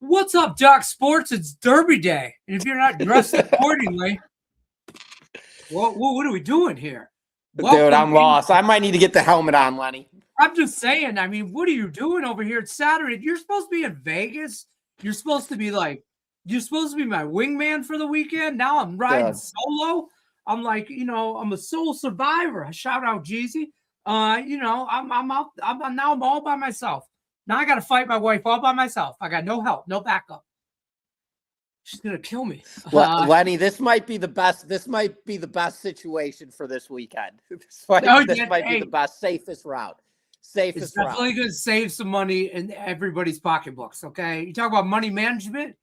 What's up, Doc Sports? It's Derby Day. And if you're not dressed accordingly, what are we doing here? Dude, I'm lost. I might need to get the helmet on, Lenny. I'm just saying, I mean, what are you doing over here? It's Saturday. You're supposed to be in Vegas. You're supposed to be my wingman for the weekend. Now I'm riding solo. I'm like, I'm a sole survivor. I shout out Jeezy. I'm out. I'm all by myself. Now I got to fight my wife all by myself. I got no help, no backup. She's gonna kill me. Lenny, this might be the best. This might be the best situation for this weekend. This might be the best, safest route. It's definitely going to save some money in everybody's pocketbooks. Okay, you talk about money management.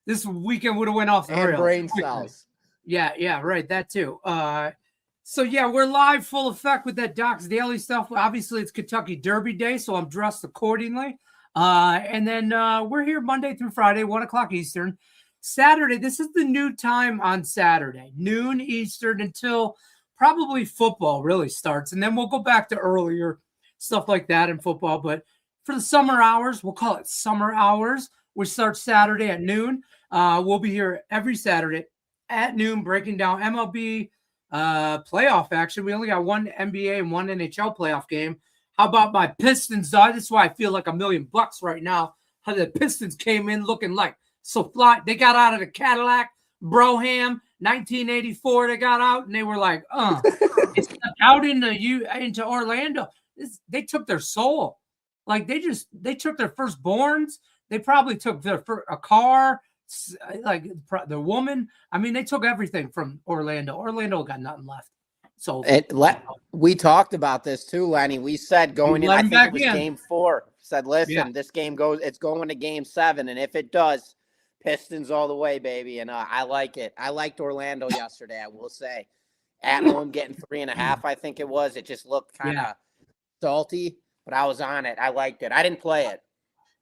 This weekend would have went off the rails. And brain cells. Yeah, right. That too. So yeah, we're live, full effect with that Doc's Daily stuff. Obviously, it's Kentucky Derby Day, so I'm dressed accordingly. And then we're here Monday through Friday, 1:00 Eastern. Saturday, this is the new time on Saturday, noon Eastern until probably football really starts, and then we'll go back to earlier stuff like that in football. But for the summer hours, we'll call it summer hours. We start Saturday at noon. We'll be here every Saturday at noon, breaking down MLB playoff action. We only got one NBA and one NHL playoff game. How about my Pistons? This is why I feel like $1 million right now. How the Pistons came in looking like so fly. They got out of the Cadillac, Broham, 1984. They got out and they were like, they stepped out into Orlando. They took their soul. Like they took their firstborns. They probably took a car, like the woman. I mean, they took everything from Orlando. Orlando got nothing left. So we talked about this too, Lenny. We said going in, I think it was game 4. Said, listen, this game it's going to game 7, and if it does, Pistons all the way, baby. And I like it. I liked Orlando yesterday, I will say. At home, getting 3.5, I think it was. It just looked kind of salty, but I was on it. I liked it. I didn't play it.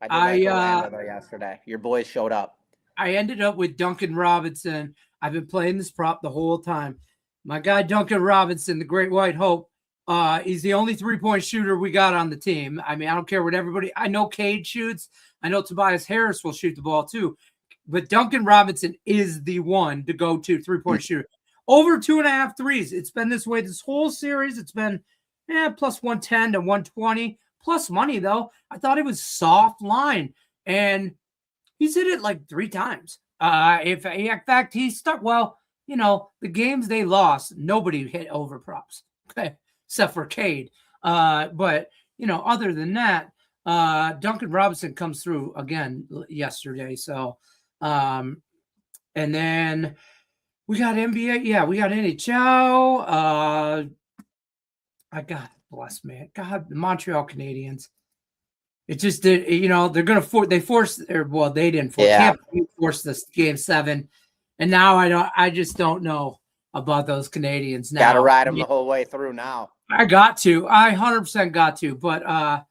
I did like Orlando yesterday. Your boys showed up. I ended up with Duncan Robinson. I've been playing this prop the whole time. My guy Duncan Robinson, the Great White Hope, he's the only three-point shooter we got on the team. I mean, I don't care what everybody – I know Cade shoots. I know Tobias Harris will shoot the ball too. But Duncan Robinson is the one to go to three-point shooter. Over 2.5 threes. It's been this way this whole series. It's been plus 110 to 120. Plus money, though. I thought it was soft line. And he's hit it like 3 times. In fact, he stuck – well, the games they lost, nobody hit over props. Okay, except for Cade. But, other than that, Duncan Robinson comes through again yesterday. So, and then we got NBA. Yeah, we got NHL. I God bless, man. God, the Montreal Canadiens. It just did, they're going to they didn't force. Yeah. Tampa forced this game 7. And now I just don't know about those Canadians now. Got to ride them the whole way through now. I 100% got to, but I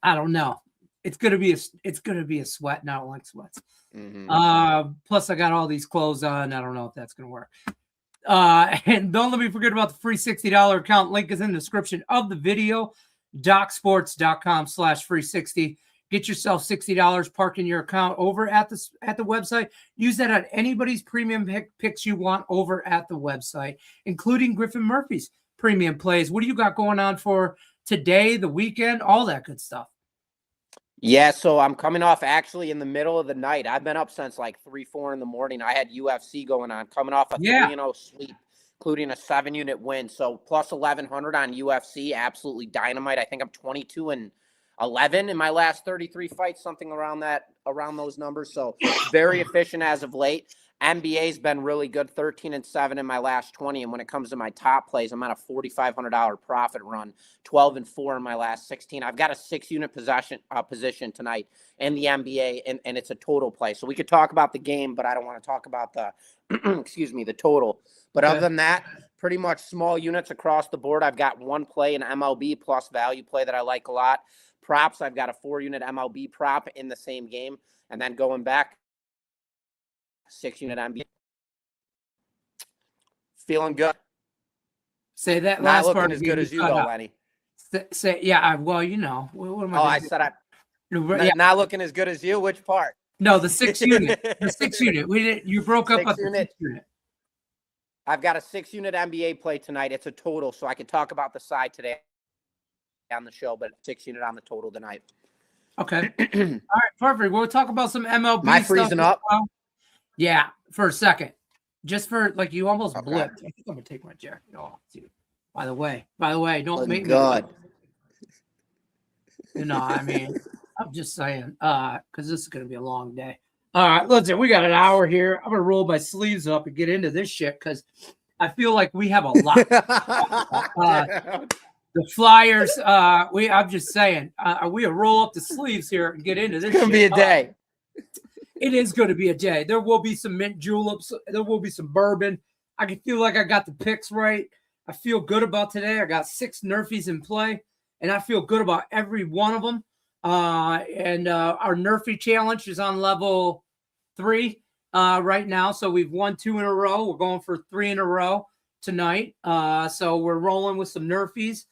don't know. It's gonna be a sweat, and I don't like sweats. Mm-hmm. Plus I got all these clothes on. I don't know if that's gonna work. And don't let me forget about the free $60 account. Link is in the description of the video. DocSports.com/free60. Get yourself $60 parked in your account over at the website. Use that on anybody's premium picks you want over at the website, including Griffin Murphy's premium plays. What do you got going on for today, the weekend, all that good stuff? Yeah, so I'm coming off actually in the middle of the night. I've been up since like 3-4 in the morning. I had UFC going on, coming off a 3-0 sleep, including a 7-unit win. So plus 1,100 on UFC, absolutely dynamite. I think I'm 22-11 in my last 33 fights, something around those numbers. So very efficient as of late. NBA's been really good, 13-7 in my last 20. And when it comes to my top plays, I'm on a $4,500 profit run, 12-4 in my last 16. I've got a 6-unit position tonight in the NBA, and it's a total play. So we could talk about the game, but I don't want to talk about the the total. But other than that, pretty much small units across the board. I've got one play, an MLB plus value play that I like a lot. Props, I've got a 4-unit MLB prop in the same game. And then going back, 6-unit NBA. Feeling good. Say that Not last looking part as good as you, though, Lenny. Say, yeah. Well, what am I? I said Not looking as good as you. Which part? No, the 6 unit. The 6 unit. You broke up at the 6 unit. I've got a 6 unit NBA play tonight. It's a total, so I can talk about the side today on the show, but 6 unit on the total tonight. Okay. All right, perfect. We'll talk about some MLB Am I freezing stuff. up? Yeah, for a second. Just for like you almost blipped. I think I'm gonna take my jacket off too. By the way, don't make me. You know, I mean, I'm just saying, because this is gonna be a long day. All right, listen, we got an hour here. I'm gonna roll my sleeves up and get into this shit because I feel like we have a lot. The Flyers, I'm just saying, we'll roll up the sleeves here and get into this. It's gonna be a day. It is going to be a day. There will be some mint juleps. There will be some bourbon. I can feel like I got the picks right. I feel good about today. I got 6 Nerfies in play, and I feel good about every one of them. And our Nerfie challenge is on level 3 right now. So we've won 2 in a row. We're going for 3 in a row tonight. So we're rolling with some Nerfies.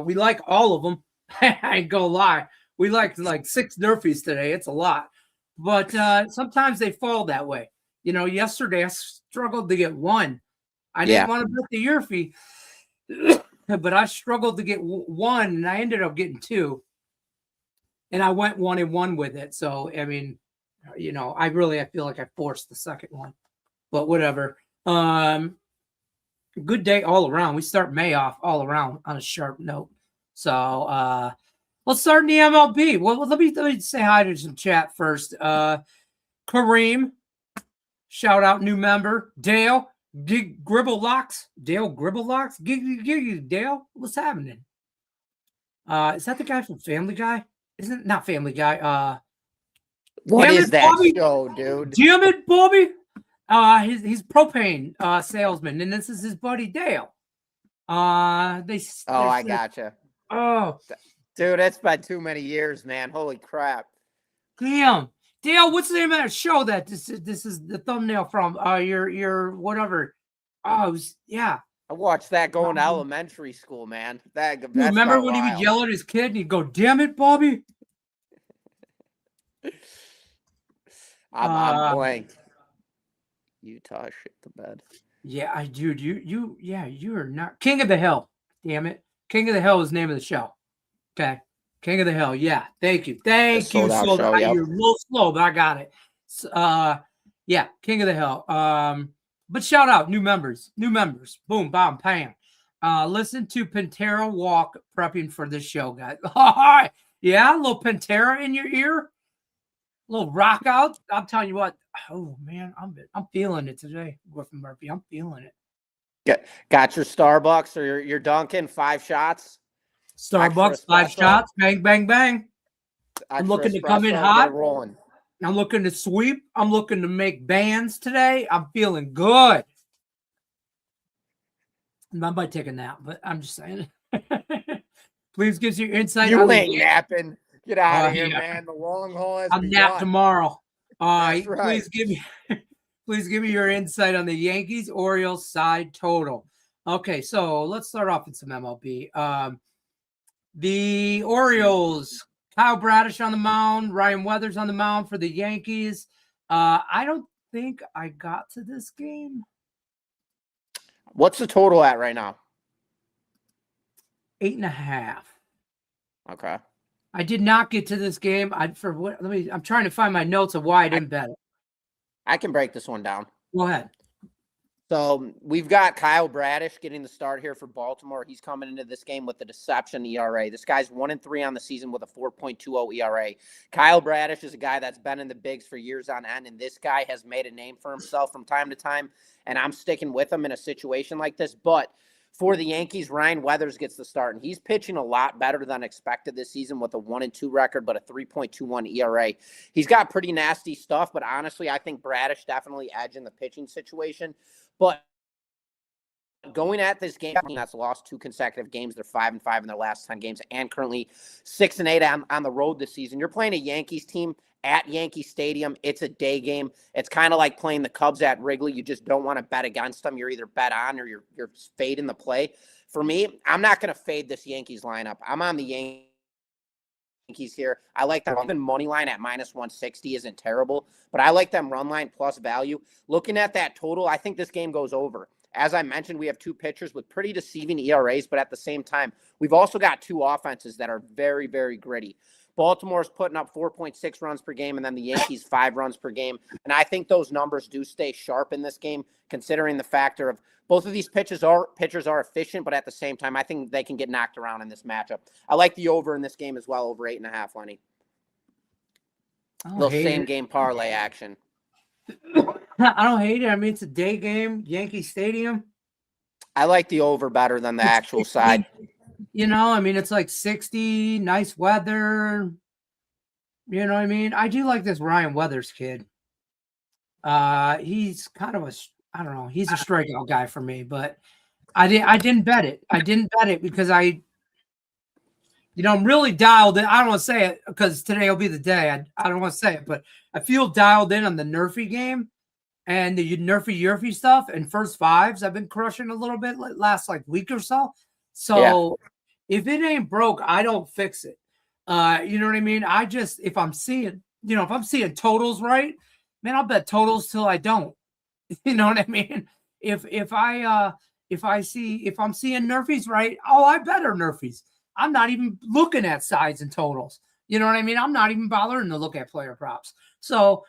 We like all of them. I ain't gonna lie. We like 6 Nerfies today. It's a lot. But sometimes they fall that way. You know, yesterday I struggled to get 1. I didn't want to bet the Nerfie, but I struggled to get 1, and I ended up getting 2. And I went 1-1 with it. So, I mean, you know, I feel like I forced the second one. But whatever. Good day all around. We start May off all around on a sharp note. So, let's start in the MLB. Well, let me say hi to some chat first. Kareem, shout out new member. Dale, Gribblelocks. Dale Gribblelocks? Dale, what's happening? Is that the guy from Family Guy? Isn't it not Family Guy? What is that show, dude? Damn it, Bobby. He's propane salesman, and this is his buddy Dale. I gotcha. Oh, dude, it's been too many years, man. Holy crap! Damn, Dale, what's the name of that show that this is the thumbnail from? Your whatever. Oh, yeah. I watched that going to elementary school, man. That's remember when he would yell at his kid and he'd go, "Damn it, Bobby." I'm blank. Utah shit the bed. Yeah, dude, you are not King of the Hill. Damn it, King of the Hill is the name of the show. Okay, King of the Hill. Yeah, thank you. You're a little slow, but I got it. Yeah, King of the Hill. But shout out new members. Boom, bam, bam. Listen to Pantera walk prepping for this show, guys. Yeah, a little Pantera in your ear. A little rock out. I'm telling you what. Oh man, I'm feeling it today, Griffin Murphy. I'm feeling it. Got your Starbucks or your Dunkin', 5 shots. Starbucks, 5 shots. Bang, bang, bang. I'm looking to come in hot. Rolling. I'm looking to sweep. I'm looking to make bands today. I'm feeling good. I might take a nap, but I'm just saying. Please give your insight. You ain't napping. Get out of here, man. The long haul has begun. Nap tomorrow. That's right. Please give me your insight on the Yankees Orioles side total. Okay, so let's start off with some MLB. The Orioles, Kyle Bradish on the mound, Ryan Weathers on the mound for the Yankees. I don't think I got to this game. What's the total at right now? 8.5. Okay. I did not get to this game. I'm trying to find my notes of why I didn't bet it. I can break this one down. Go ahead. So we've got Kyle Bradish getting the start here for Baltimore. He's coming into this game with the deception ERA. This guy's 1-3 on the season with a 4.20 ERA. Kyle Bradish is a guy that's been in the bigs for years on end, and this guy has made a name for himself from time to time, and I'm sticking with him in a situation like this. But for the Yankees, Ryan Weathers gets the start, and he's pitching a lot better than expected this season with a 1-2 record, but a 3.21 ERA. He's got pretty nasty stuff, but honestly, I think Bradish definitely edging the pitching situation. But going at this game, that's lost 2 consecutive games. They're 5-5 in their last 10 games, and currently 6-8 on the road this season. You're playing a Yankees team at Yankee Stadium. It's a day game. It's kind of like playing the Cubs at Wrigley. You just don't want to bet against them. You're either bet on or you're fading the play. For me, I'm not going to fade this Yankees lineup. I'm on the Yankees Yankees here. I like them. Even money line at -160 isn't terrible, but I like them run line plus value. Looking at that total, I think this game goes over. As I mentioned, we have two pitchers with pretty deceiving ERAs, but at the same time, we've also got two offenses that are very, very gritty. Baltimore's putting up 4.6 runs per game, and then the Yankees 5 runs per game. And I think those numbers do stay sharp in this game, considering the factor of both of these pitchers are efficient, but at the same time, I think they can get knocked around in this matchup. I like the over in this game as well, over 8.5, Lenny. Little same game parlay action. I don't hate it. I mean, it's a day game, Yankee Stadium. I like the over better than the actual side. You know, I mean, it's like 60, nice weather. You know what I mean? I do like this Ryan Weathers kid. He's kind of I don't know, he's a strikeout guy for me, but I didn't bet it. I didn't bet it because I'm really dialed in. I don't want to say it because today will be the day. I don't want to say it, but I feel dialed in on the Nerfy game and the Nerfy stuff and first fives. I've been crushing a little bit last like week or so. So if it ain't broke, I don't fix it. You know what I mean? If I'm seeing totals right, man, I'll bet totals till I don't. You know what I mean? If I'm seeing Nerfies right, I better Nerfies. I'm not even looking at sides and totals. You know what I mean? I'm not even bothering to look at player props. So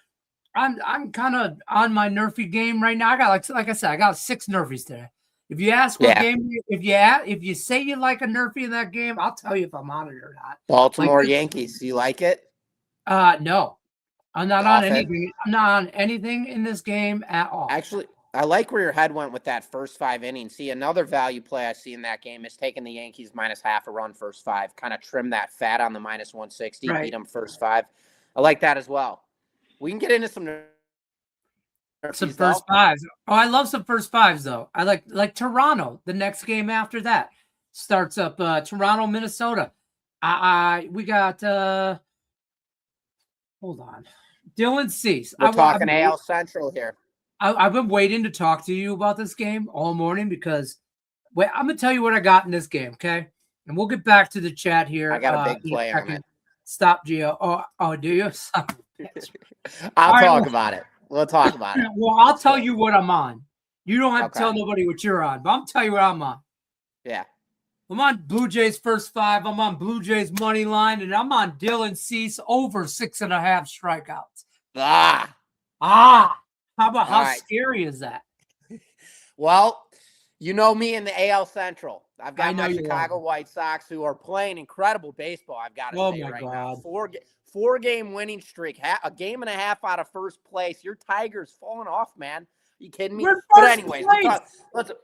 I'm kind of on my Nerfy game right now. I got like I said, I got 6 Nerfies today. If you ask what game, if you say you like a Nerfy in that game, I'll tell you if I'm on it or not. Baltimore Yankees, do you like it? No. I'm not on anything. I'm not on anything in this game at all. Actually, I like where your head went with that first 5 innings. See, another value play I see in that game is taking the Yankees -0.5 a run first 5, kind of trim that fat on the -160, beat them first 5. I like that as well. We can get into some first fives. Oh, I love some first fives though. I like Toronto. The next game after that starts up Toronto, Minnesota. We got hold on. Dylan Cease. We're talking AL Central here. I've been waiting to talk to you about this game all morning because I'm going to tell you what I got in this game, okay? And we'll get back to the chat here. I got a big play on it. Stop, Gio. Oh, do you? I'll talk about it. We'll talk about it. Well, I'll tell you what I'm on. You don't have to tell nobody what you're on, but I'm tell you what I'm on. Yeah. I'm on Blue Jays first 5. I'm on Blue Jays money line, and I'm on Dylan Cease over 6.5 strikeouts. How scary is that? Well, you know me in the AL Central. I've got my Chicago White Sox who are playing incredible baseball. I've got to say right now. 4-game winning streak, a game and a half out of first place. Your Tigers falling off, man. You kidding me? But anyways,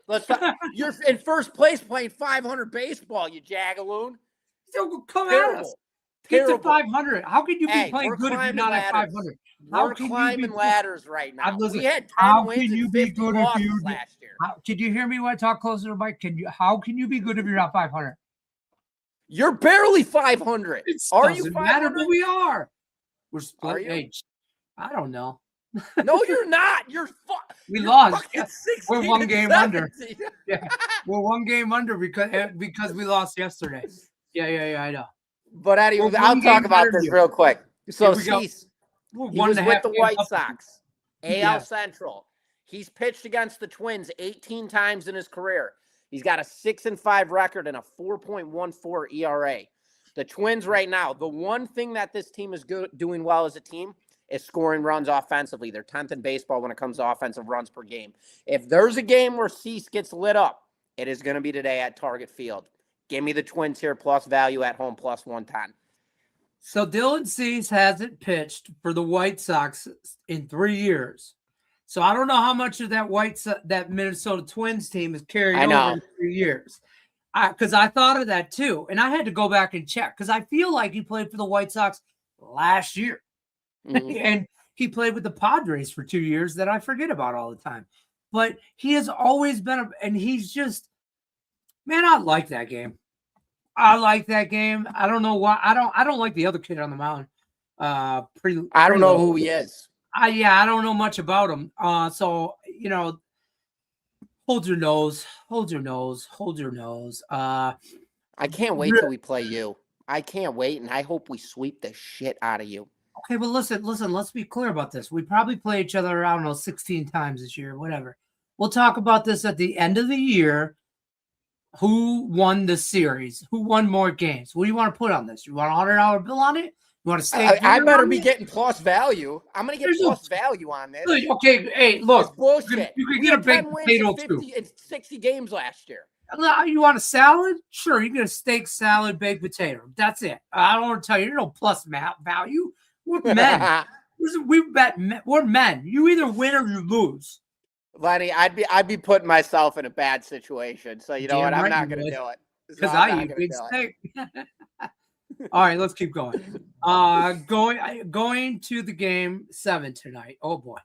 let's talk. You're in first place playing 500 baseball, you jagaloon. Come at us. Get to 500. How can you be playing good if you're not at 500? We're climbing ladders right now. We had 10 wins and 50 losses last year. Can you hear me when I talk closer to the mic? How can you be good if you're not 500? You're barely 500. Are you 500? Matter, but we are. We're split age. I don't know. No, you're not. We lost. We're 1 game under. Yeah, we're 1 game under because we lost yesterday. Yeah, I know. But anyway, I'll talk about this real quick. So Cease, he was with the White Sox, AL Central. He's pitched against the Twins 18 times in his career. He's got a 6-5 record and a 4.14 ERA. The Twins right now, the one thing that this team is doing well as a team is scoring runs offensively. They're 10th in baseball when it comes to offensive runs per game. If there's a game where Cease gets lit up, it is going to be today at Target Field. Give me the Twins here plus value at home plus 110. So Dylan Cease hasn't pitched for the White Sox in 3 years. So I don't know how much of that Minnesota Twins team is carried over in 3 years. Because I thought of that too. And I had to go back and check because I feel like he played for the White Sox last year. Mm-hmm. And he played with the Padres for 2 years that I forget about all the time. But he has always been and he's just, man, I like that game. I like that game. I don't know why. I don't like the other kid on the mound. I don't know who he is. I don't know much about him. So, hold your nose. I can't wait till we play you. I can't wait, and I hope we sweep the shit out of you. Okay, but listen, let's be clear about this. We probably play each other, I don't know, 16 times this year, whatever. We'll talk about this at the end of the year. Who won the series? Who won more games? What do you want to put on this? You want a $100 bill on it? You want to stay? I better be getting plus value. I'm going to get plus value on this. Okay, hey, look. It's bullshit. You can get a big potato too. In 60 games last year. You want a salad? Sure, you get a steak, salad, baked potato. That's it. I don't want to tell you, there's no plus value. We're men. We're men. You either win or you lose. Lenny, I'd be putting myself in a bad situation. So you know what? I'm not going to do it. Because I eat big steak. All right, let's keep going. Going to the game 7 tonight. Oh boy,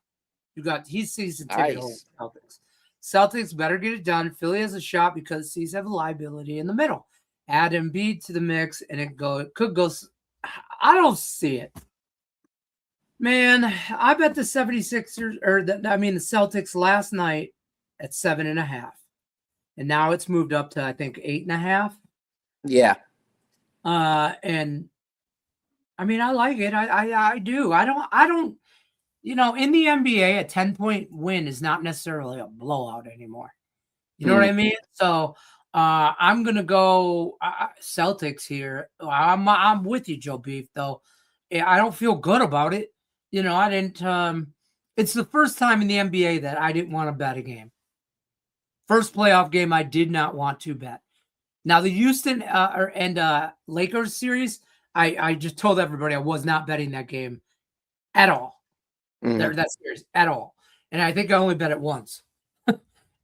he sees the ticket holder. Celtics better get it done. Philly has a shot because C's have a liability in the middle. Add Embiid to the mix, and it could go. I don't see it. Man, I bet the 76ers the Celtics last night at 7.5. And now it's moved up to, I think, 8.5. Yeah. And I mean, I like it. I do. I don't, in the NBA, a 10-point win is not necessarily a blowout anymore. You know what I mean? So, I'm going to go Celtics here. I'm with you, Joe Beef, though. I don't feel good about it. I didn't, it's the first time in the NBA that I didn't want to bet a game. First playoff game I did not want to bet. Now, the Houston and Lakers series, I just told everybody I was not betting that game at all. That series at all. And I think I only bet it once.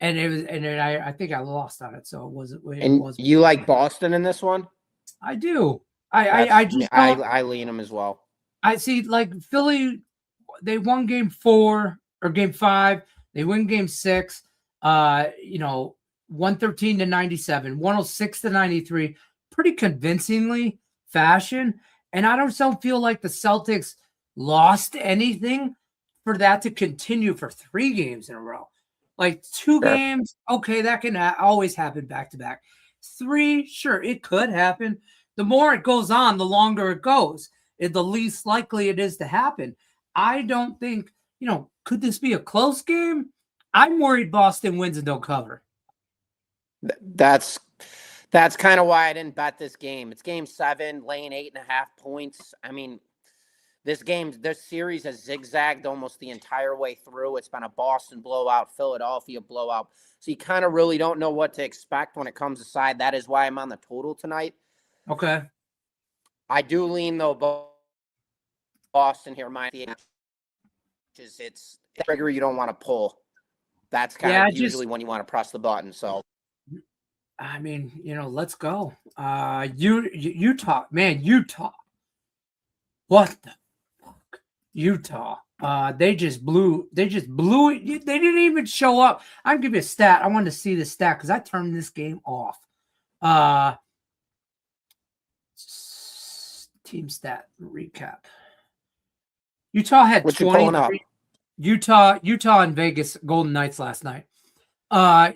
And I think I lost on it. So it wasn't. You like Boston in this one? I do. I lean them as well. I see, like Philly, they won game 4 or game 5. They win game 6. 113 to 97, 106 to 93, pretty convincingly fashion. And I don't feel like the Celtics lost anything for that to continue for 3 games in a row. Like 2 games, okay, that can always happen back to back. 3, sure, it could happen. The more it goes on, the longer it goes. The least likely it is to happen. I don't think, could this be a close game? I'm worried Boston wins and don't cover. That's kind of why I didn't bet this game. It's game 7, laying 8.5 points. I mean, this series has zigzagged almost the entire way through. It's been a Boston blowout, Philadelphia blowout. So you kind of really don't know what to expect when it comes to side. That is why I'm on the total tonight. Okay. I do lean, though, Boston here. It's a trigger you don't want to pull. That's kind of usually when you want to press the button. So, I mean, let's go. Utah, man, Utah. What the fuck? Utah. They just blew it. They didn't even show up. I'll give you a stat. I wanted to see the stat because I turned this game off. Team stat recap. Utah had 23. Utah and Vegas Golden Knights last night.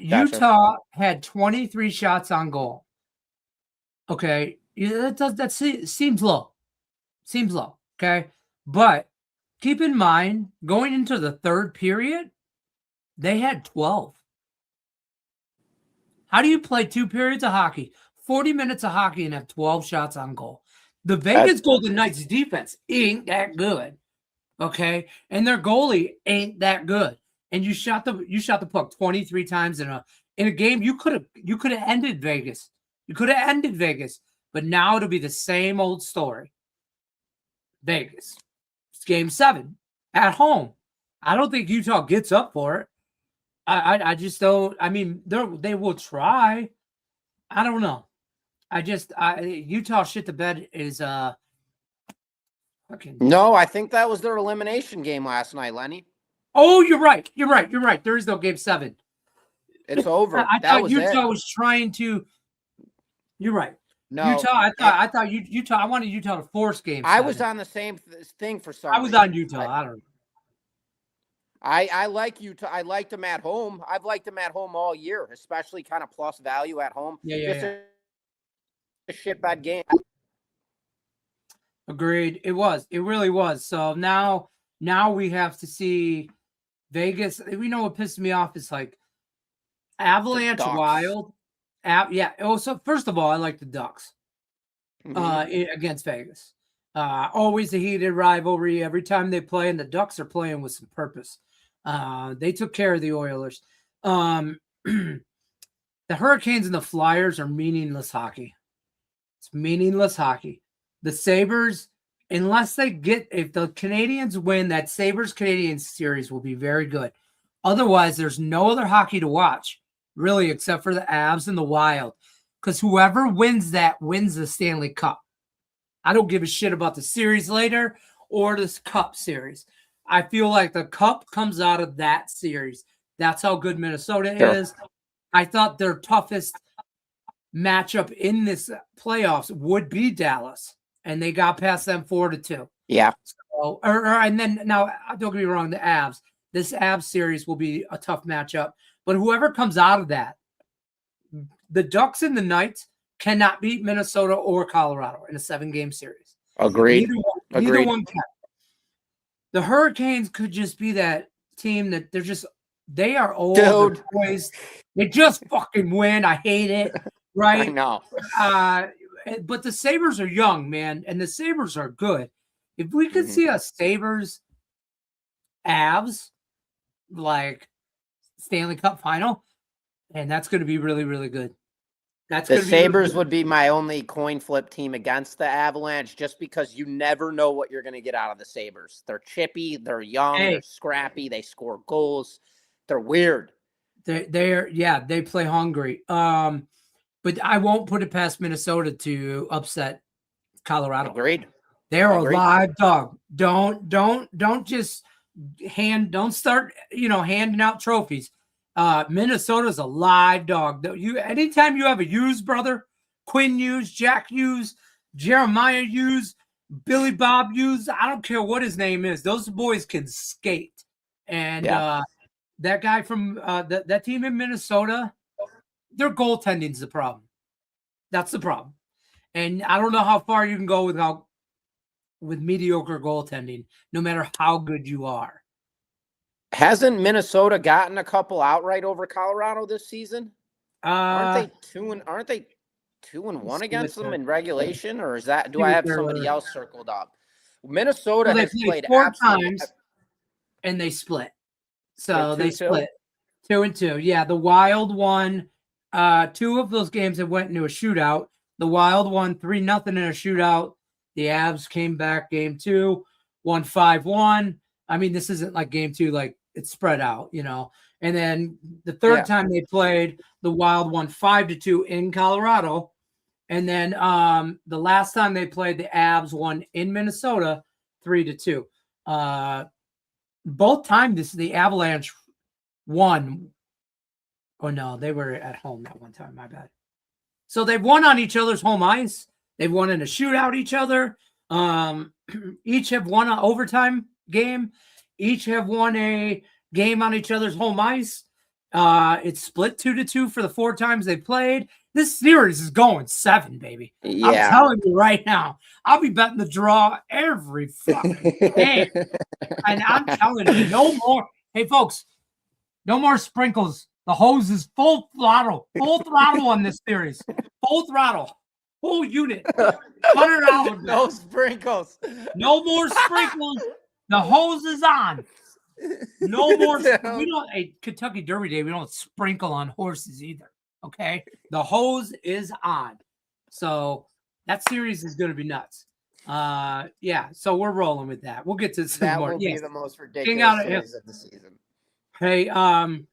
Utah had 23 shots on goal. Okay, that seems low. Seems low. Okay, but keep in mind going into the third period, they had 12. How do you play 2 periods of hockey, 40 minutes of hockey, and have 12 shots on goal? The Vegas Golden Knights defense ain't that good. Okay, and their goalie ain't that good. And you shot the puck 23 times in a game. You could have ended Vegas. You could have ended Vegas, but now it'll be the same old story. Vegas. It's game 7 at home. I don't think Utah gets up for it. I just don't. I mean, they will try. I don't know. Utah shit the bed is fucking. No, I think that was their elimination game last night, Lenny. Oh, you're right. There is no game 7. It's over. I thought Utah was trying to. You're right. No, Utah. I thought Utah. I wanted Utah to force game 7. I was on the same thing for some. I was on Utah. I don't know. I like Utah. I liked them at home. I've liked them at home all year, especially kind of plus value at home. Yeah. A shitbad game. Agreed. It was. It really was. So now we have to see Vegas. We know what pissed me off is like Avalanche Wild. Yeah. Oh, so first of all, I like the Ducks against Vegas. Always a heated rivalry every time they play, and the Ducks are playing with some purpose. They took care of the Oilers. The Hurricanes and the Flyers are meaningless hockey. It's meaningless hockey. The Sabres, unless if the Canadians win, that Sabres-Canadiens series will be very good. Otherwise, there's no other hockey to watch, really, except for the Avs and the Wild. Because whoever wins that wins the Stanley Cup. I don't give a shit about the series later or this Cup series. I feel like the Cup comes out of that series. That's how good Minnesota is. I thought their toughest matchup in this playoffs would be Dallas, and they got past them 4-2. Yeah. So, and then now, don't get me wrong, the Avs. This Avs series will be a tough matchup, but whoever comes out of that, the Ducks and the Knights cannot beat Minnesota or Colorado in a 7-game series. Agreed. Neither one can. The Hurricanes could just be that team that they are old. Dude. Boys. They just fucking win. I hate it. Right? I know. But the Sabres are young, man, and the Sabres are good. If we could see a Sabres Avs like Stanley Cup final, and that's going to be really, really good. The Sabres would be my only coin flip team against the Avalanche, just because you never know what you're going to get out of the Sabres. They're chippy, they're young, they're scrappy, they score goals. They're weird. They play hungry. But I won't put it past Minnesota to upset Colorado. Agreed. They're a live dog. Don't just don't start, handing out trophies. Minnesota's a live dog. Anytime you have a Hughes brother, Quinn Hughes, Jack Hughes, Jeremiah Hughes, Billy Bob Hughes, I don't care what his name is. Those boys can skate. And that guy from that team in Minnesota, their goaltending is the problem. That's the problem. And I don't know how far you can go with mediocre goaltending, no matter how good you are. Hasn't Minnesota gotten a couple outright over Colorado this season? Aren't they 2-1 against them in regulation, or is that? Do I have somebody else circled up? Minnesota has played 4 times, and they split. So they split 2-2. Yeah, the Wild won 2 of those games that went into a shootout. The Wild won 3-0 in a shootout. The Avs came back game 2, won 5-1. I mean, this isn't like game 2, like it's spread out, And then the third time they played, the Wild won 5-2 in Colorado. And then the last time they played, the Avs won in Minnesota 3-2. Both times the Avalanche won. Oh, no, they were at home that one time. My bad. So they've won on each other's home ice. They've won in a shootout each other. Each have won an overtime game. Each have won a game on each other's home ice. It's split 2-2 for the 4 times they played. This series is going 7, baby. Yeah. I'm telling you right now. I'll be betting the draw every fucking game. And I'm telling you, no more. Hey, folks, no more sprinkles. The hose is full throttle on this series. Full throttle. Full unit. $100. No sprinkles. No more sprinkles. The hose is on. No more. We don't. A Kentucky Derby Day. We don't sprinkle on horses either. Okay, the hose is on. So that series is going to be nuts. Yeah. So we're rolling with that. We'll get to some that more. Will be the most ridiculous series of the season. Hey, I'm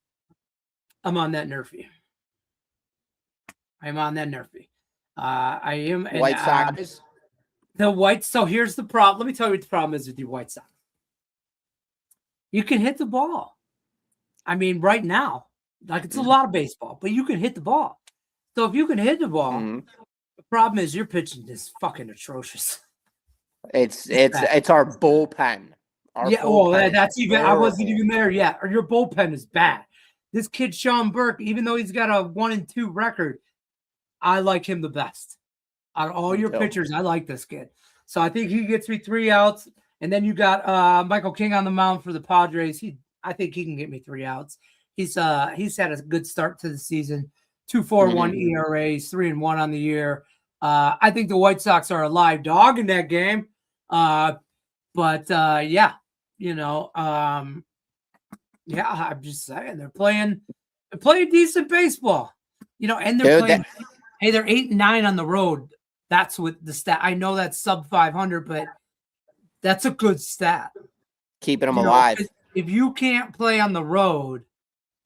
on that Nerfy. I'm on that Nerfy. I am. White Sox. The White. So here's the problem. Let me tell you what the problem is with the White Sox. You can hit the ball. I mean, right now, like it's a lot of baseball, but you can hit the ball. So if you can hit the ball, the problem is your pitching is fucking atrocious. It's our bullpen. That's even. I wasn't even there yet. Or your bullpen is bad. This kid Sean Burke, even though he's got a 1-2 record, I like him the best. Out of all your pitchers, I like this kid. So I think he gets me 3 outs. And then you got Michael King on the mound for the Padres. I think he can get me 3 outs. He's had a good start to the season. 2.41 ERA, 3-1 on the year. I think the White Sox are a live dog in that game. But yeah, I'm just saying they're playing decent baseball, and they're playing. Hey, they're 8-9 on the road. That's what the stat. I know that's sub 500, but that's a good stat. Keeping them alive. If you can't play on the road,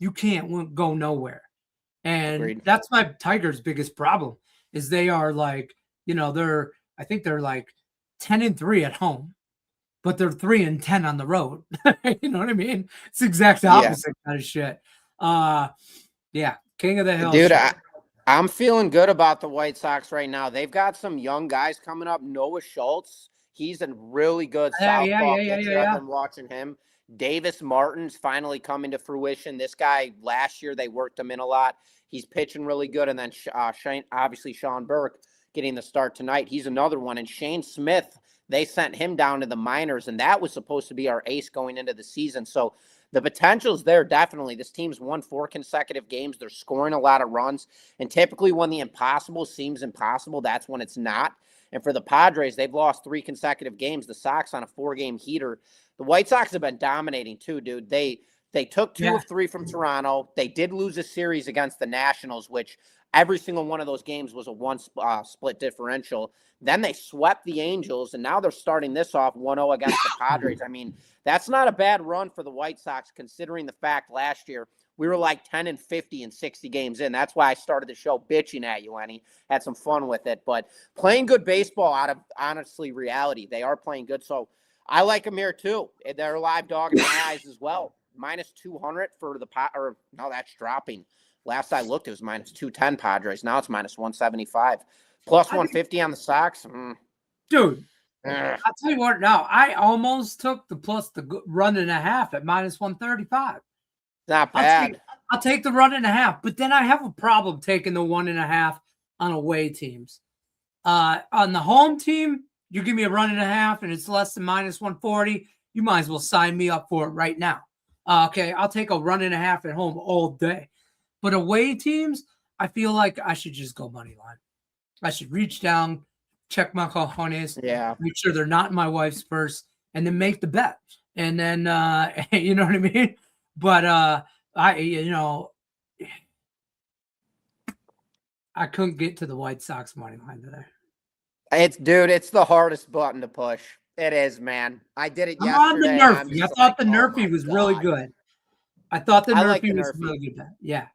you can't go nowhere. And Agreed. That's my Tigers' biggest problem is they are like, I think they're like 10-3 at home, but they're 3-10 on the road. You know what I mean? It's the exact opposite kind of shit. Yeah. King of the Hill. Dude, I'm feeling good about the White Sox right now. They've got some young guys coming up. Noah Schultz, he's a really good southpaw pitcher. I've been watching him. Davis Martin's finally coming to fruition. This guy, last year, they worked him in a lot. He's pitching really good. And then Sean Burke getting the start tonight. He's another one. And Shane Smith, they sent him down to the minors, and that was supposed to be our ace going into the season. So the potential's there, definitely. This team's won 4 consecutive games. They're scoring a lot of runs. And typically when the impossible seems impossible, that's when it's not. And for the Padres, they've lost 3 consecutive games. The Sox on a 4-game heater. The White Sox have been dominating too, dude. They took 2 of 3 from Toronto. They did lose a series against the Nationals, which every single one of those games was a 1 split differential. Then they swept the Angels, and now they're starting this off 1-0 against the Padres. I mean, that's not a bad run for the White Sox, considering the fact last year we were like 10-50 and 60 games in. That's why I started the show bitching at you, Lenny. Had some fun with it. But playing good baseball out of, honestly, reality. They are playing good. So I like them here, too. They're a live dog in my eyes as well. -200 for the no, that's dropping. Last I looked, it was -210 Padres. Now it's -175. +150 on the Sox. Dude, I'll tell you what now. I almost took the run and a half at -135. Not bad. I'll take the run and a half, but then I have a problem taking the 1.5 on away teams. On the home team, you give me a run and a half and it's less than -140, you might as well sign me up for it right now. Okay, I'll take a run and a half at home all day. But away teams, I feel like I should just go money line. I should reach down, check my cojones, make sure they're not in my wife's purse, and then make the bet. And then, you know what I mean? But I couldn't get to the White Sox money line today. It's the hardest button to push. It is, man. I did it yesterday. I'm on the Nerfy. I thought the Nerfy was really good. I thought the Nerfy was really good. Yeah.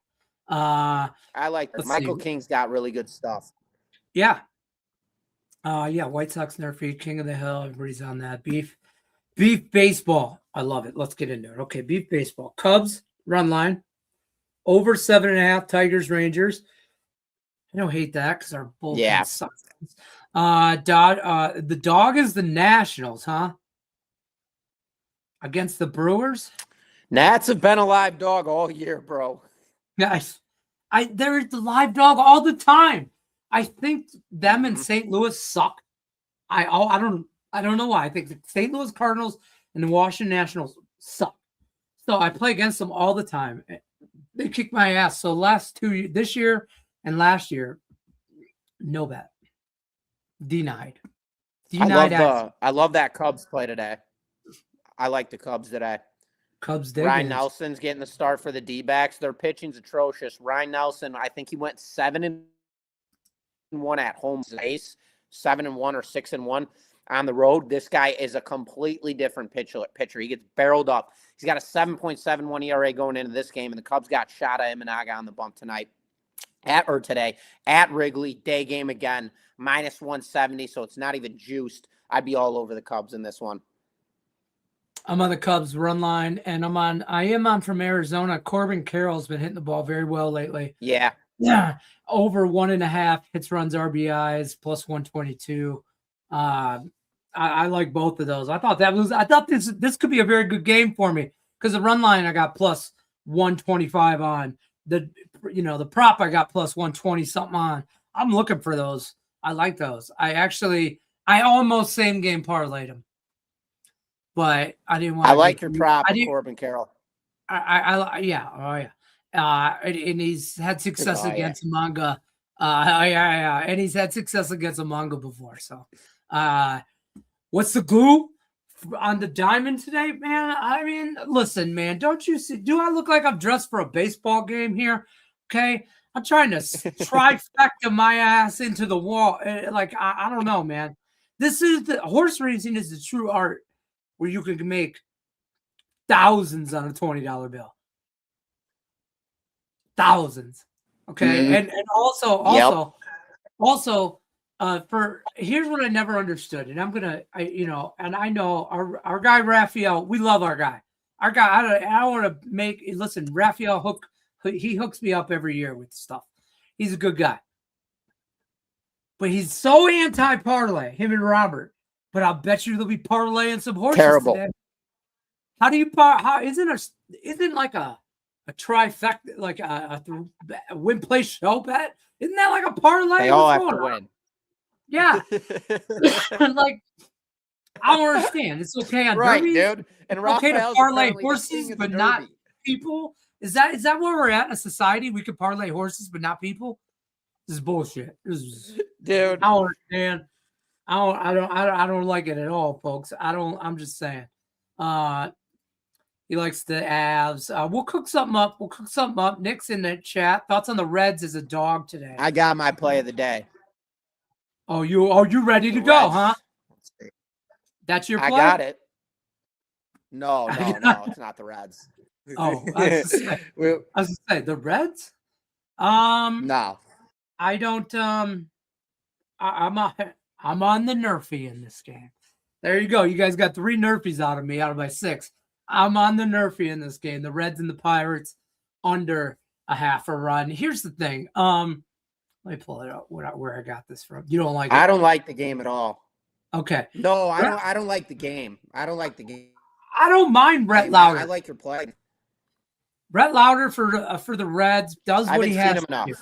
I like Michael King's got really good stuff. Yeah. White Sox Nerfy, King of the Hill. Everybody's on that. Beef baseball. I love it. Let's get into it. Okay, beef baseball. Cubs, run line. Over 7.5, Tigers, Rangers. I don't hate that because our bullpen sucks. The dog is the Nationals, huh? Against the Brewers? Nats have been a live dog all year, bro. Guys, they're the live dog all the time. I think them and St. Louis suck. I don't know why. I think the St. Louis Cardinals and the Washington Nationals suck. So I play against them all the time. They kick my ass. So this year and last year, no bet. Denied. I love that Cubs play today. I like the Cubs today. Cubs. Ryan Nelson's getting the start for the D-backs. Their pitching's atrocious. Ryan Nelson, I think he went 7-1 at home. Ace 7-1 or 6-1 on the road. This guy is a completely different pitcher. He gets barreled up. He's got a 7.71 ERA going into this game, and the Cubs got Shada Imanaga on the bump today at Wrigley. Day game again, -170, so it's not even juiced. I'd be all over the Cubs in this one. I'm on the Cubs run line, and I am on from Arizona. Corbin Carroll's been hitting the ball very well lately. Yeah. Over 1.5 hits, runs, RBIs, +122. I like both of those. I thought this could be a very good game for me because the run line I got +125 on. The prop I got +120 something on. I'm looking for those. I like those. I I almost same game parlayed him, but I didn't want. I like your prop, Corbin Carroll. Yeah, oh yeah. And he's had success against manga. And he's had success against a manga before. So, what's the glue on the diamond today, man? I mean, listen, man, don't you see? Do I look like I'm dressed for a baseball game here? Okay, I'm trying to trifecta my ass into the wall. Like I don't know, man. This is the horse racing is the true art where you can make thousands on a $20 bill. Thousands. Okay. Mm-hmm. And also for here's what I never understood. And I know our guy Raphael, we love our guy. Our guy, I want to listen, Raphael he hooks me up every year with stuff. He's a good guy. But he's so anti-parlay, him and Robert. But I'll bet you they'll be parlaying some horses today. How do you isn't like a trifecta, like a win play show bet? Isn't that like a parlay? They all have to win. Yeah. Like I don't understand. It's okay on right, derbies. dude. And it's okay to parlay horses, but not people. Is that where we're at in a society? We could parlay horses, but not people. This is bullshit. Dude. I don't understand. I don't like it at all, folks. I'm just saying. He likes the Avs. We'll cook something up. Nick's in the chat. Thoughts on the Reds as a dog today? I got my play of the day. Oh, you ready to go, huh? That's your play? I got it. No, it's not the Reds. Oh, I was gonna say the Reds. No, I don't. I'm on the Nerfy in this game. There you go. You guys got 3 Nerfies out of me out of my 6. I'm on the Nerfy in this game. The Reds and the Pirates under a half a run. Here's the thing. Let me pull it up where I got this from. You don't like it? I don't like the game at all. Okay. No, I don't like the game. I don't like the game. I don't mind Brett Lauder. I like your play. Brett Lauder for the Reds does what he has to do.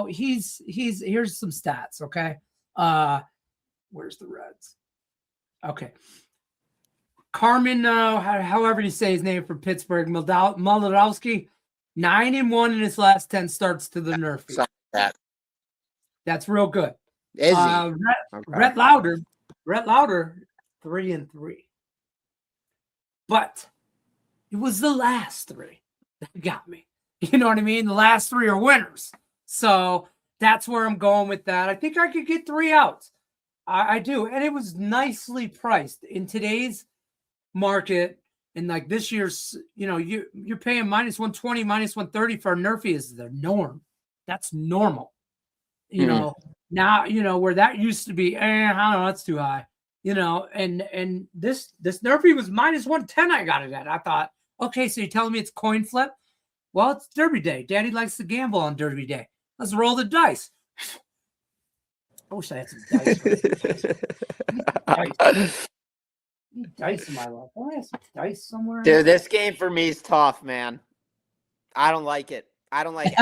Here's some stats, okay? Where's the Reds? Okay. Carmen, however you say his name, from Pittsburgh, Molodowski, 9-1 in his last 10 starts to the Nerfy. That's real good. Is he? Brett Lauder, 3-3. But it was the last 3 that got me. You know what I mean? The last 3 are winners. So that's where I'm going with that. I think I could get 3 outs. I do. And it was nicely priced in today's market. And like this year's, you're paying -120, -130 for a Nerfy is the norm. That's normal. Now, where that used to be, I don't know, that's too high. And this Nerfy was -110 I got it at. I thought, okay, so you're telling me it's coin flip? Well, it's Derby Day. Daddy likes to gamble on Derby Day. Let's roll the dice. I wish I had some dice. Dice in my life. I have some dice somewhere. Dude, this game for me is tough, man. I don't like it. I don't like it.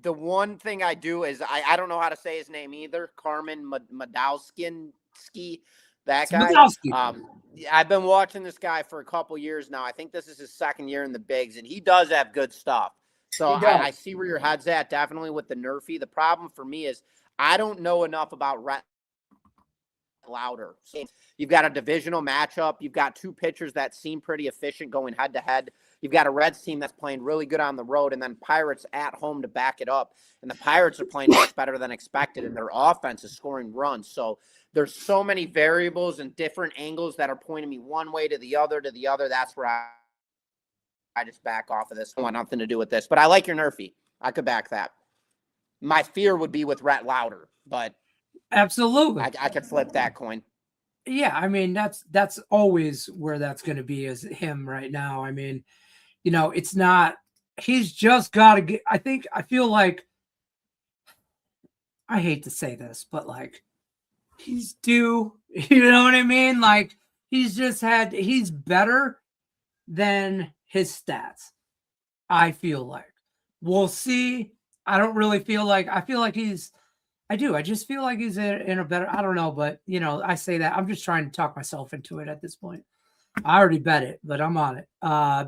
The one thing I do is I don't know how to say his name either. Carmen Madowski, that guy. I've been watching this guy for a couple years now. I think this is his 2nd year in the bigs, and he does have good stuff. So I see where your head's at, definitely with the Nerfy. The problem for me is I don't know enough about Lauder. You've got a divisional matchup. You've got 2 pitchers that seem pretty efficient going head-to-head. You've got a Reds team that's playing really good on the road, and then Pirates at home to back it up. And the Pirates are playing much better than expected, and their offense is scoring runs. So there's so many variables and different angles that are pointing me one way to the other. That's where I just back off of this. I want nothing to do with this. But I like your Nerfy. I could back that. My fear would be with Brett Lauder, but absolutely, I could flip that coin. Yeah, I mean that's always where that's going to be is him right now. I mean, it's not. He's just got to get. I feel like. I hate to say this, but like, he's due. You know what I mean? Like he's better than his stats. I feel like we'll see. I feel like he's I do. I just feel like he's in a better. I don't know, but I say that I'm just trying to talk myself into it at this point. I already bet it, but I'm on it.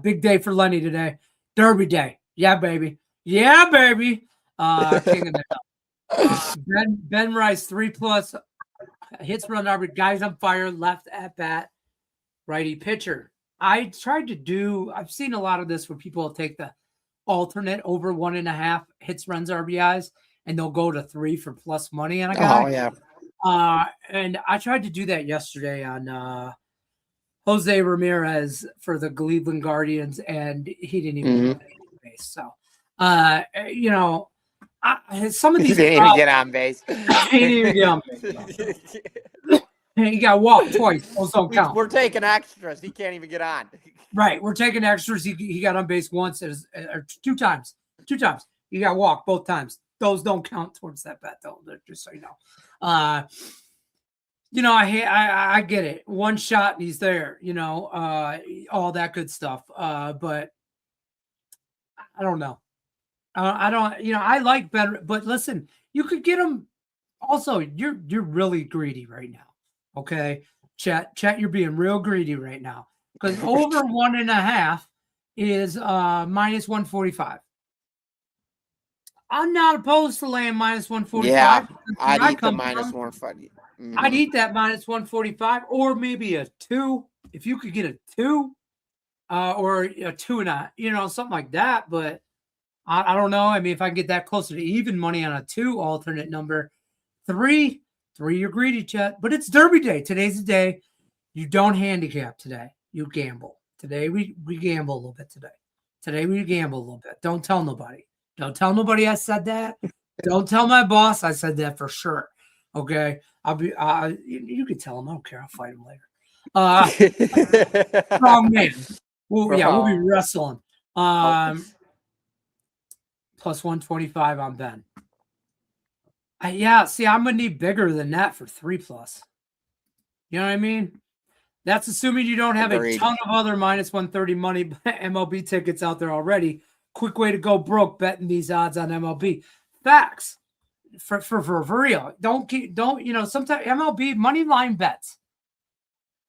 Big day for Lenny today. Derby day. Yeah, baby. Yeah, baby. King of the Hill. Ben Rice 3+ hits, run average, guys on fire, left at bat, righty pitcher. I've seen a lot of this where people take the alternate over 1.5 hits, runs, RBIs, and they'll go to 3 for plus money on a guy. Oh, yeah. And I tried to do that yesterday on Jose Ramirez for the Cleveland Guardians, and he didn't even get on base. So, some of these he didn't even get on base. He didn't even get on base. He got walked twice. Those don't count. We're taking extras. He can't even get on. Right. We're taking extras. He got on base once or 2 times. 2 times. He got walked both times. Those don't count towards that bet, though. Just so you know. I get it. One shot and he's there. All that good stuff. But I don't know. I don't. I like better. But listen, you could get him. Also, you're really greedy right now. Okay, chat, you're being real greedy right now because over 1.5 is minus 145. I'm not opposed to laying minus 145. Yeah, I'd eat the minus 145. I'd eat that minus 145 or maybe a 2 if you could get a 2 or a 2.5, something like that. But I don't know. I mean, if I can get that closer to even money on a 2 alternate number, 3, you're greedy, Chet. But it's Derby Day. Today's the day. You don't handicap today. You gamble. Today we gamble a little bit today. Today we gamble a little bit. Don't tell nobody. Don't tell nobody I said that. Don't tell my boss I said that for sure. Okay? You can tell him. I don't care. I'll fight him later. Strong man. We'll be wrestling. Plus 125 on Ben. See, I'm going to need bigger than that for 3+. You know what I mean? That's assuming you don't have a ton of other minus 130 money MLB tickets out there already. Quick way to go broke betting these odds on MLB. Facts. For real. Don't sometimes MLB money line bets.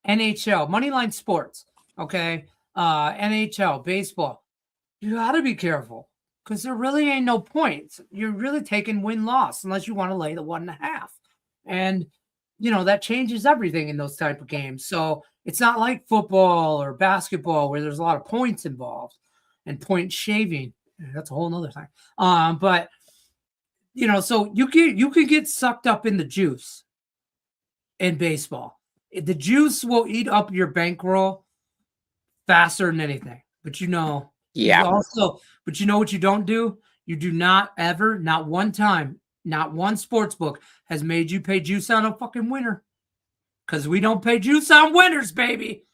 NHL, money line sports. Okay. NHL, baseball. You got to be careful. Because there really ain't no points. You're really taking win-loss unless you want to lay the 1.5. And, that changes everything in those type of games. So it's not like football or basketball where there's a lot of points involved and point shaving. That's a whole nother thing. But, so you can get sucked up in the juice in baseball. The juice will eat up your bankroll faster than anything. But yeah. But you know what you don't do? You do not ever, not one time, not one sports book has made you pay juice on a fucking winner. Because we don't pay juice on winners, baby.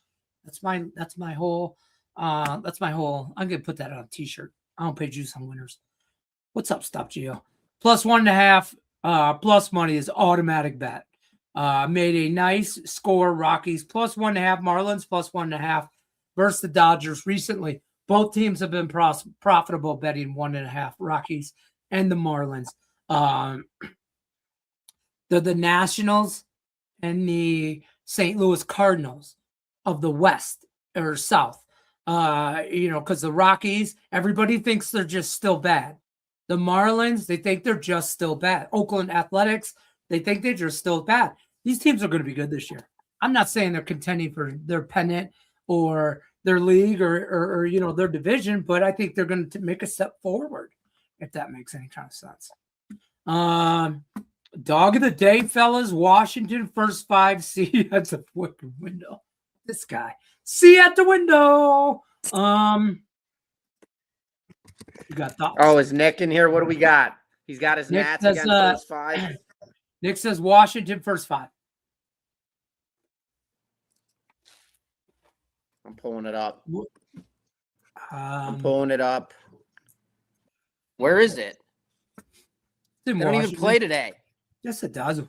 That's my whole, I'm going to put that on a t-shirt. I don't pay juice on winners. What's up, Stop Geo? Plus 1.5, plus money is automatic bet. Made a nice score, Rockies, plus 1.5, Marlins, plus 1.5 versus the Dodgers recently. Both teams have been profitable betting 1.5, Rockies and the Marlins. The Nationals and the St. Louis Cardinals of the West or South. Because the Rockies, everybody thinks they're just still bad. The Marlins, they think they're just still bad. Oakland Athletics, they think they're just still bad. These teams are going to be good this year. I'm not saying they're contending for their pennant or their league or their division, but I think they're going to make a step forward, if that makes any kind of sense. Dog of the day, fellas. Washington first 5. See you at the fucking window. This guy. See you at the window. You got thoughts? Oh, is Nick in here? What do we got? He's got his Nats against first 5. Nick says Washington first 5. I'm pulling it up. I'm Where is it? They don't even play today. Yes, it does.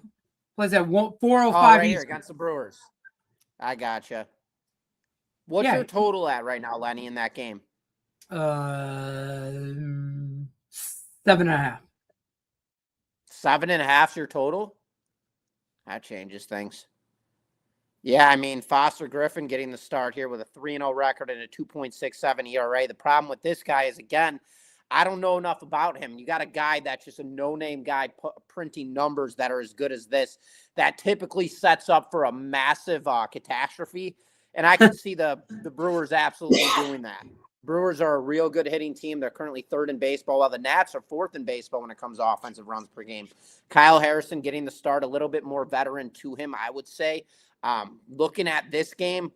Plays at 4:05. Right here against the Brewers. I gotcha. What's your total at right now, Lenny, in that game? 7.5. 7.5's your total? That changes things. Yeah, I mean, Foster Griffin getting the start here with a 3-0 record and a 2.67 ERA. The problem with this guy is, again, I don't know enough about him. You got a guy that's just a no-name guy printing numbers that are as good as this. That typically sets up for a massive catastrophe. And I can see the Brewers absolutely doing that. Brewers are a real good hitting team. They're currently 3rd in baseball, while the Nats are 4th in baseball when it comes to offensive runs per game. Kyle Harrison getting the start, a little bit more veteran to him, I would say. Looking at this game,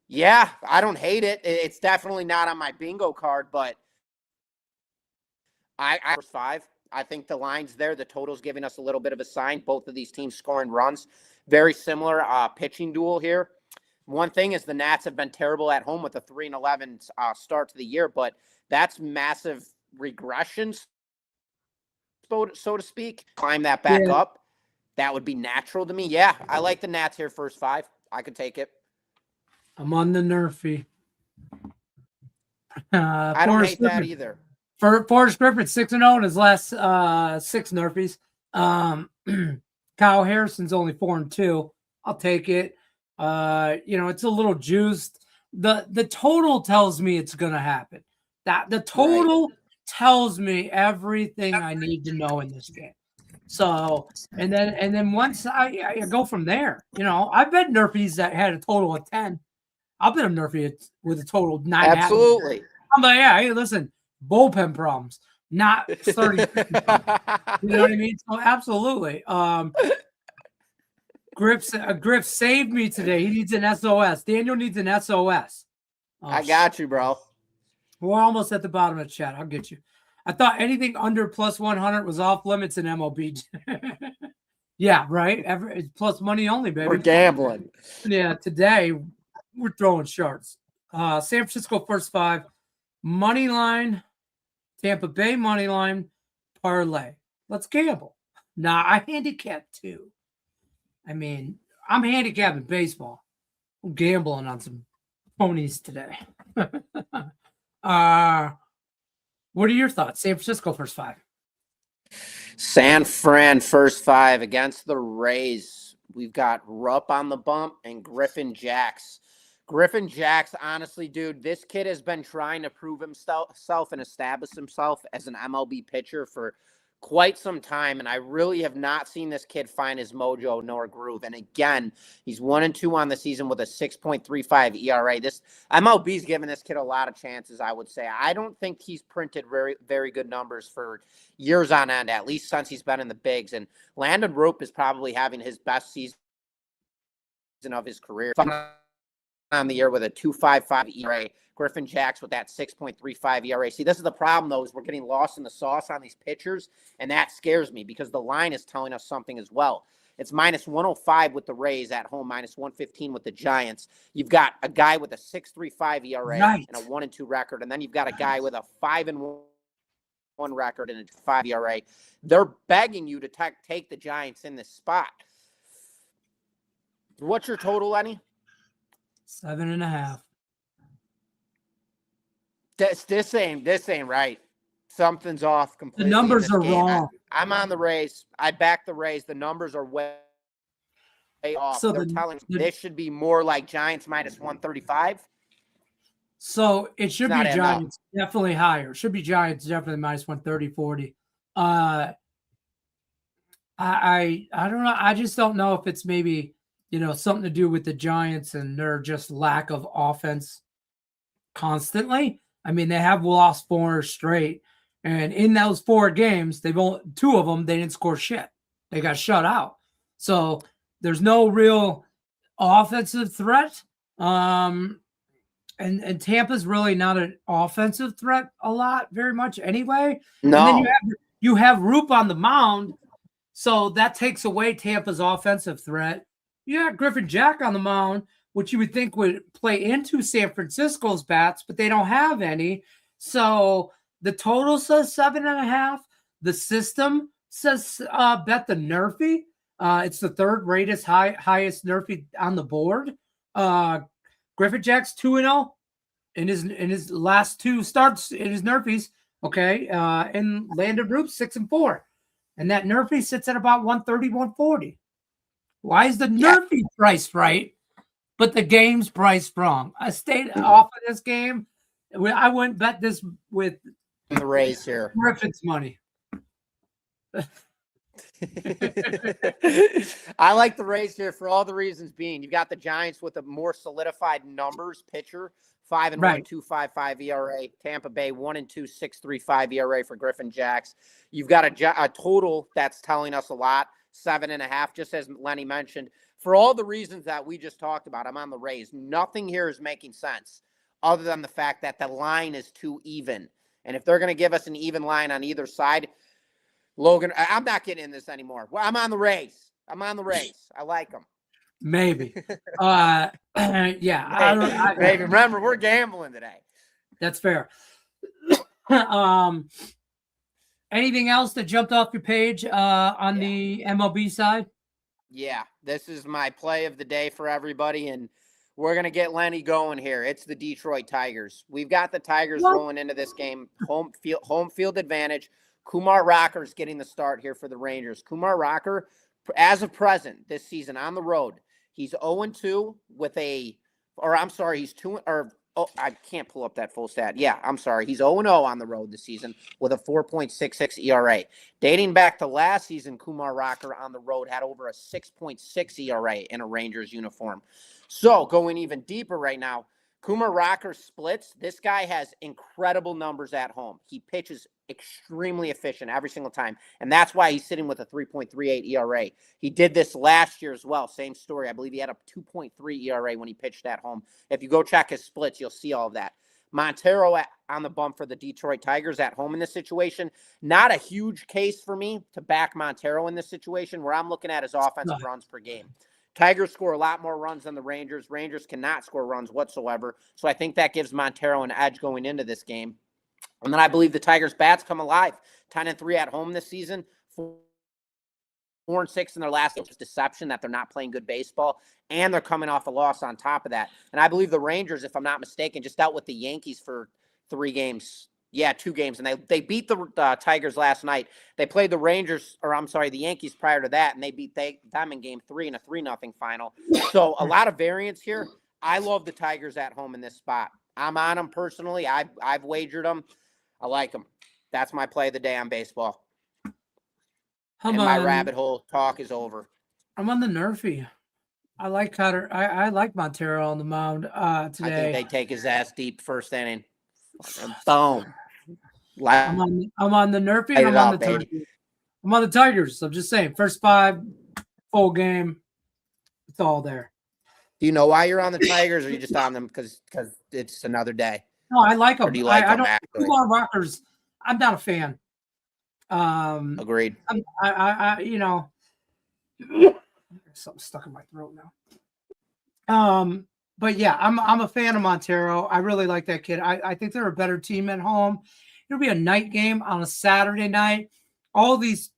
yeah, I don't hate it. It's definitely not on my bingo card, but I 5. I think the line's there. The total's giving us a little bit of a sign. Both of these teams scoring runs. Very similar pitching duel here. One thing is the Nats have been terrible at home with a 3-11 start to the year, but that's massive regression, so to speak. Climb that back up. That would be natural to me. Yeah, I like the Nats here first 5. I could take it. I'm on the Nerfy. I don't hate that either. Forrest Griffin 6-0 in his last 6 Nerfies. Kyle Harrison's only 4-2. I'll take it. It's a little juiced. The total tells me it's gonna happen. That the total tells me everything I need to know in this game. So and then once I go from there, I bet Nerfies that had a total of 10. I'll bet a Nerfy with a total of 9. Absolutely. I'm like, yeah, hey, listen, bullpen problems, not 30. You know what I mean? So absolutely. Griff saved me today. He needs an SOS. Daniel needs an SOS. I got you, bro. We're almost at the bottom of the chat. I'll get you. I thought anything under plus 100 was off limits in MLB. Yeah, right. It's plus money only, baby. We're gambling. Yeah, today we're throwing sharps. San Francisco first 5, money line, Tampa Bay money line, parlay. Let's gamble. Nah, I handicap 2. I mean, I'm handicapping baseball. I'm gambling on some ponies today. What are your thoughts? San Francisco first 5. San Fran first 5 against the Rays. We've got Rupp on the bump and Griffin Jacks. Griffin Jacks, honestly, dude, this kid has been trying to prove himself and establish himself as an MLB pitcher for quite some time, and I really have not seen this kid find his mojo nor groove. And again, he's 1-2 on the season with a 6.35 ERA. This MLB's given this kid a lot of chances, I would say. I don't think he's printed very, very good numbers for years on end, at least since he's been in the bigs. And Landon Rope is probably having his best season of his career on the year with a 2.55 ERA. Griffin Jacks with that 6.35 ERA. See, this is the problem, though, is we're getting lost in the sauce on these pitchers, and that scares me because the line is telling us something as well. It's minus 105 with the Rays at home, minus 115 with the Giants. You've got a guy with a 6.35 ERA and a 1-2 record, and then you've got a guy with a 5-1 record and a 5 ERA. They're begging you to take the Giants in this spot. What's your total, Lenny? 7.5. This ain't right. Something's off completely. The numbers are wrong. I'm on the Rays. I back the Rays. The numbers are way off. So they're telling me this should be more like Giants minus 135. So it should be Giants definitely higher. It should be Giants definitely minus 130, 40. I don't know. I just don't know if it's maybe, something to do with the Giants and their just lack of offense constantly. I mean, they have lost 4 straight, and in those 4 games, 2 of them they didn't score shit. They got shut out. So there's no real offensive threat. And Tampa's really not an offensive threat very much anyway. No. And then you have Roop on the mound, so that takes away Tampa's offensive threat. You got Griffin Jack on the mound, which you would think would play into San Francisco's bats, but they don't have any. So the total says 7.5. The system says bet the Nerfy. It's the 3rd highest Nerfy on the board. Griffin Jack's 2-0 in his last 2 starts in his Nerfies. Okay, and Landon Roop 6-4. And that Nerfy sits at about 130, 140. Why is the Nerfy priced right, but the game's priced wrong? I stayed off of this game. I wouldn't bet this with the Rays here. Griffin's money. I like the Rays here for all the reasons being. You've got the Giants with a more solidified numbers pitcher, 5-1, 2.55 ERA. Tampa Bay 1-2, 6.35 ERA for Griffin Jacks. You've got a total that's telling us a lot, 7.5, just as Lenny mentioned. For all the reasons that we just talked about, I'm on the Rays. Nothing here is making sense other than the fact that the line is too even. And if they're going to give us an even line on either side, Logan, I'm not getting in this anymore. Well, I'm on the Rays. I like them. Maybe. Yeah. Maybe. Remember, we're gambling today. That's fair. Anything else that jumped off your page on the MLB side? Yeah, this is my play of the day for everybody, and we're going to get Lenny going here. It's the Detroit Tigers. We've got the Tigers rolling into this game. Home field advantage. Kumar Rocker's getting the start here for the Rangers. Kumar Rocker, as of present this season on the road, he's 0-2 with he's 2, I can't pull up that full stat. Yeah, I'm sorry. He's 0-0 on the road this season with a 4.66 ERA. Dating back to last season, Kumar Rocker on the road had over a 6.6 ERA in a Rangers uniform. So going even deeper right now, Kumar Rocker splits. This guy has incredible numbers at home. He pitches extremely efficient every single time, and that's why he's sitting with a 3.38 ERA. He did this last year as well. Same story. I believe he had a 2.3 ERA when he pitched at home. If you go check his splits, you'll see all of that. Montero on the bump for the Detroit Tigers at home in this situation. Not a huge case for me to back Montero in this situation. Where I'm looking at his offensive runs per game. Tigers score a lot more runs than the Rangers. Rangers cannot score runs whatsoever. So I think that gives Montero an edge going into this game. And then I believe the Tigers' bats come alive. 10-3 at home this season. 4-6 in their last game. It's deception that they're not playing good baseball. And they're coming off a loss on top of that. And I believe the Rangers, if I'm not mistaken, just dealt with the Yankees for 3 games. Yeah, 2 games. And they beat the Tigers last night. They played the Yankees prior to that, and they beat them in game 3 in a 3-0 final. So a lot of variance here. I love the Tigers at home in this spot. I'm on them personally. I've wagered them. I like them. That's my play of the day on baseball. My rabbit hole talk is over. I'm on the Nerfy. I like Cutter. I like Montero on the mound today. I think they take his ass deep first inning. Boom. I'm on the Nerfy. And I'm on the Tigers. I'm just saying, first 5, full game, it's all there. Do you know why you're on the Tigers, or are you just on them because it's another day? No, I like them. Or do you like them? Kumar Rockers, I'm not a fan. Agreed. Something stuck in my throat now. But yeah, I'm a fan of Montero. I really like that kid. I think they're a better team at home. It'll be a night game on a Saturday night. These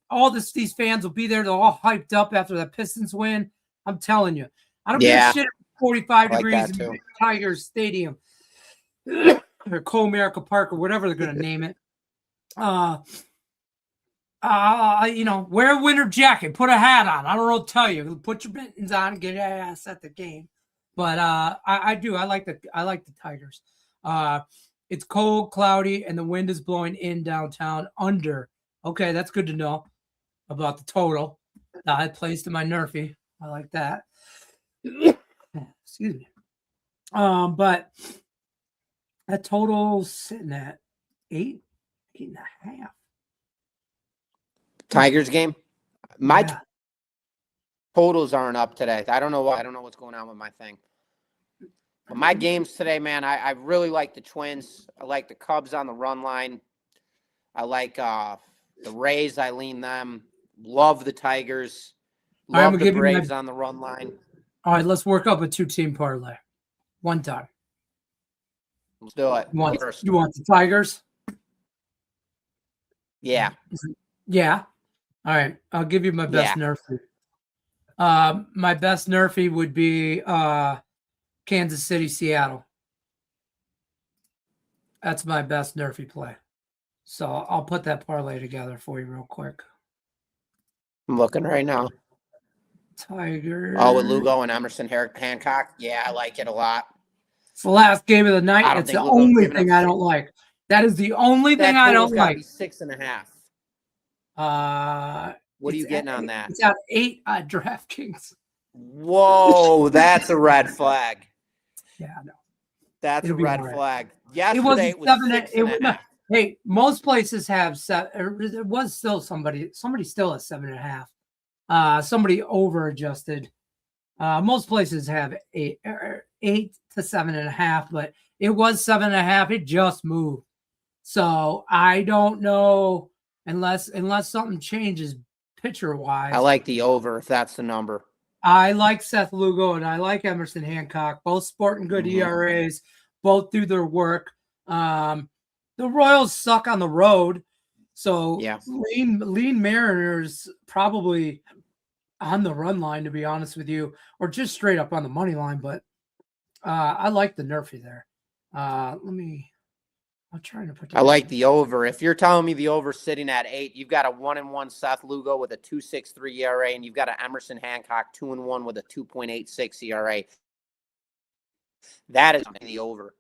fans will be there. They're all hyped up after the Pistons win. I'm telling you. I don't give a shit. 45 degrees in the Tigers Stadium or Comerica Park or whatever they're going to name it. Wear a winter jacket, put a hat on. I don't know what to tell you. Put your mittens on and get your ass at the game. But I do. I like the Tigers. It's cold, cloudy, and the wind is blowing in downtown under. Okay, that's good to know about the total. I placed in my Nerfy. I like that. Excuse me. But that total's sitting at 8.5. Tigers game. My totals aren't up today. I don't know why. I don't know what's going on with my thing. But my games today, man, I really like the Twins. I like the Cubs on the run line. I like the Rays. I lean them. Love the Tigers. Love the Braves on the run line. All right, let's work up a 2-team parlay. One time. Let's do it. You want the Tigers? Yeah. Yeah. All right. I'll give you my best Nerfy. My best Nerfy would be Kansas City, Seattle. That's my best Nerfy play. So I'll put that parlay together for you real quick. I'm looking right now. Tiger. Oh, with Lugo and Emerson Hancock. Yeah, I like it a lot. It's the last game of the night. It's the only thing I don't like. That is the only thing I don't like. Be 6.5. What are you getting on that? It's at 8 at DraftKings. Whoa, that's a red flag. Yeah, I know. That's a red flag. Yesterday it was 6.5. Hey, most places have set. It was still somebody still at 7.5. Somebody over adjusted. Most places have 8 to 7.5, but it was 7.5. It just moved. So I don't know unless something changes pitcher wise. I like the over if that's the number. I like Seth Lugo and I like Emerson Hancock, both sporting good ERAs, both do their work. The Royals suck on the road, so yeah. lean Mariners probably on the run line, to be honest with you, or just straight up on the money line. But I like the Nerfy there. I'm trying to put. I like the over. If you're telling me the over sitting at 8, you've got a 1-1 Seth Lugo with a 2.63 ERA, and you've got an Emerson Hancock 2-1 with a 2.86 ERA. That is the over.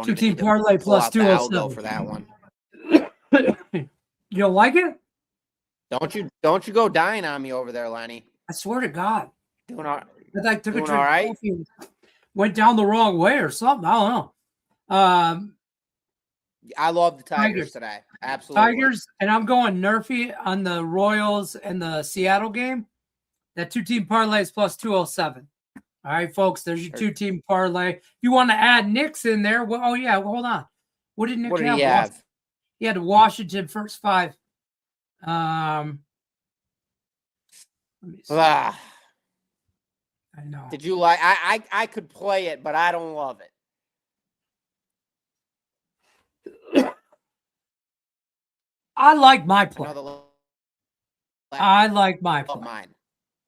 Two-team parlay plus 207 for that one. You don't like it? Don't you go dying on me over there, Lenny. I swear to God. Doing all right. I took a drink of coffee, went down the wrong way or something. I don't know. I love the Tigers today. Absolutely. Tigers, and I'm going Nerfy on the Royals and the Seattle game. That 2-team parlay is plus 207. All right, folks, there's your 2-team parlay. If you want to add Knicks in there, well, hold on. What did Nick have? He have? He had Washington first 5. Let me see. I know. Did you like? I could play it, but I don't love it. I like my play. I like my play. Mine.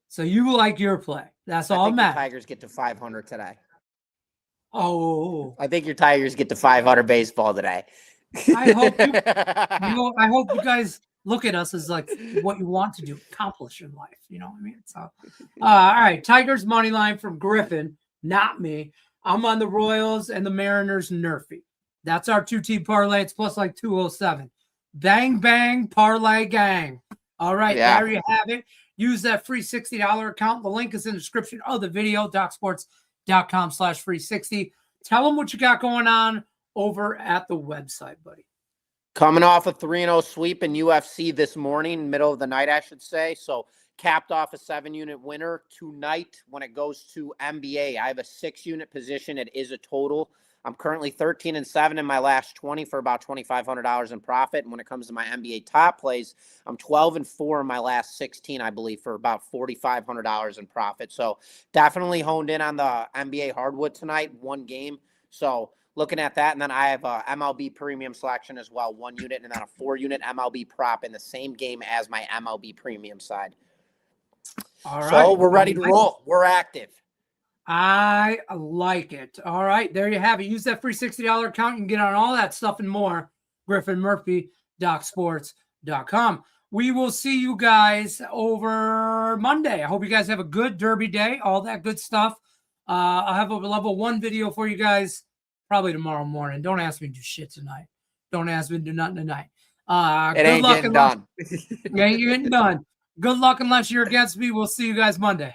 So you like your play. That's all that matters. Tigers get to 500 today. Oh. I think your Tigers get to 500 baseball today. I hope I hope you guys look at us as like what you want to do, accomplish in life. You know what I mean? So, all right. Tigers money line from Griffin, not me. I'm on the Royals and the Mariners Nerfy. That's our 2-team parlay. It's plus like 207. Bang, bang, parlay gang. All right. Yeah. There you have it. Use that free $60 account. The link is in the description of the video, docsports.com/free60. Tell them what you got going on over at the website, buddy. Coming off a 3-0 sweep in UFC this morning, middle of the night, I should say. So capped off a 7-unit winner tonight when it goes to NBA. I have a 6-unit position. It is a total. I'm currently 13-7 in my last 20 for about $2,500 in profit. And when it comes to my NBA top plays, I'm 12-4 in my last 16, I believe, for about $4,500 in profit. So definitely honed in on the NBA hardwood tonight, 1 game. So looking at that, and then I have a MLB premium selection as well, 1 unit, and then a 4-unit MLB prop in the same game as my MLB premium side. All right. So we're ready to roll. We're active. I like it. All right. There you have it. Use that free $60 account. You can get on all that stuff and more. Griffin Murphy, DocSports.com. We will see you guys over Monday. I hope you guys have a good Derby day, all that good stuff. I'll have a level 1 video for you guys probably tomorrow morning. Don't ask me to do shit tonight. Don't ask me to do nothing tonight. It ain't getting done. It ain't getting done. Good luck unless you're against me. We'll see you guys Monday.